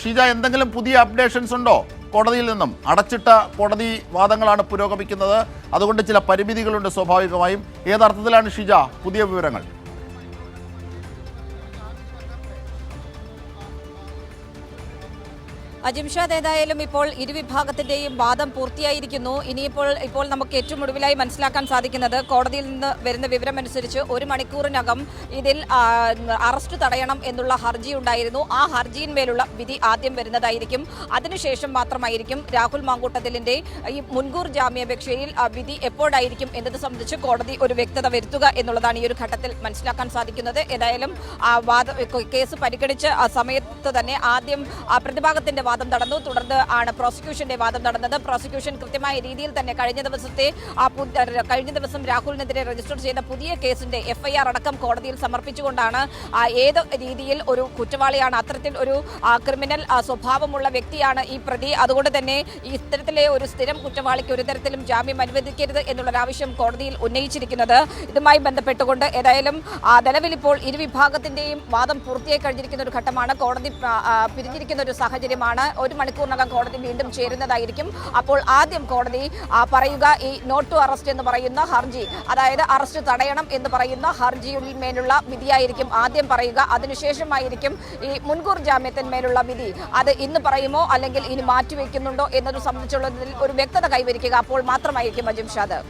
ഷീജ, എന്തെങ്കിലും പുതിയ അപ്ഡേഷൻസ് ഉണ്ടോ? കോടതിയിൽ നിന്നും അടച്ചിട്ട കോടതി വാദങ്ങളാണ് പുരോഗമിക്കുന്നത്, അതുകൊണ്ട് ചില പരിമിതികളുണ്ട് സ്വാഭാവികമായും. ഏതർത്ഥത്തിലാണ് ഷീജ പുതിയ വിവരങ്ങൾ? അജിംഷാദ്, ഏതായാലും ഇപ്പോൾ ഇരുവിഭാഗത്തിന്റെയും വാദം പൂർത്തിയായിരിക്കുന്നു. ഇപ്പോൾ നമുക്ക് ഏറ്റവും ഒടുവിലായി മനസ്സിലാക്കാൻ സാധിക്കുന്നത് കോടതിയിൽ നിന്ന് വരുന്ന വിവരമനുസരിച്ച് 1 മണിക്കൂറിനകം ഇതിൽ അറസ്റ്റ് തടയണം എന്നുള്ള ഹർജി ഉണ്ടായിരുന്നു. ആ ഹർജിയിന്മേലുള്ള വിധി ആദ്യം വരുന്നതായിരിക്കും. അതിനുശേഷം മാത്രമായിരിക്കും രാഹുൽ മാങ്കൂട്ടത്തിലിന്റെ ഈ മുൻകൂർ ജാമ്യാപേക്ഷയിൽ വിധി എപ്പോഴായിരിക്കും എന്നത് സംബന്ധിച്ച് കോടതി ഒരു വ്യക്തത വരുത്തുക എന്നുള്ളതാണ് ഈ ഒരു ഘട്ടത്തിൽ മനസ്സിലാക്കാൻ സാധിക്കുന്നത്. ഏതായാലും കേസ് പരിഗണിച്ച സമയത്ത് തന്നെ ആദ്യം പ്രതിഭാഗത്തിന്റെ വാദം നടന്നു. തുടർന്ന് ആണ് പ്രോസിക്യൂഷന്റെ വാദം നടന്നത്. പ്രോസിക്യൂഷൻ കൃത്യമായ രീതിയിൽ തന്നെ കഴിഞ്ഞ ദിവസം രാഹുലിനെതിരെ രജിസ്റ്റർ ചെയ്ത പുതിയ കേസിന്റെ FIR അടക്കം കോടതിയിൽ സമർപ്പിച്ചുകൊണ്ടാണ് ഏത് രീതിയിൽ ഒരു കുറ്റവാളിയാണ്, അത്തരത്തിൽ ഒരു ക്രിമിനൽ സ്വഭാവമുള്ള വ്യക്തിയാണ് ഈ പ്രതി, അതുകൊണ്ട് തന്നെ ഇത്തരത്തിലെ ഒരു സ്ഥിരം കുറ്റവാളിക്ക് ഒരു തരത്തിലും ജാമ്യം അനുവദിക്കരുത് എന്നുള്ളൊരാവശ്യം കോടതിയിൽ ഉന്നയിച്ചിരിക്കുന്നത്. ഇതുമായി ബന്ധപ്പെട്ടുകൊണ്ട് ഏതായാലും നിലവിൽ ഇപ്പോൾ ഇരുവിഭാഗത്തിന്റെയും വാദം പൂർത്തിയായി കഴിഞ്ഞിരിക്കുന്ന ഒരു ഘട്ടമാണ്. കോടതി പിരിഞ്ഞിരിക്കുന്ന ഒരു സാഹചര്യമാണ്. 1 മണിക്കൂറിനകം കോടതി വീണ്ടും ചേരുന്നതായിരിക്കും. അപ്പോൾ ആദ്യം കോടതി പറയുക ഈ നോട്ട് ടു അറസ്റ്റ് എന്ന് പറയുന്ന ഹർജി, അതായത് അറസ്റ്റ് തടയണം എന്ന് പറയുന്ന ഹർജിയിന്മേലുള്ള വിധിയായിരിക്കും ആദ്യം പറയുക. അതിനുശേഷമായിരിക്കും ഈ മുൻകൂർ ജാമ്യത്തിന്മേലുള്ള വിധി. അത് ഇന്ന് പറയുമോ അല്ലെങ്കിൽ ഇനി മാറ്റിവെക്കുന്നുണ്ടോ എന്നത് സംബന്ധിച്ചുള്ളതിൽ ഒരു വ്യക്തത കൈവരിക്കുക അപ്പോൾ മാത്രമായിരിക്കും അജിംഷാദ്.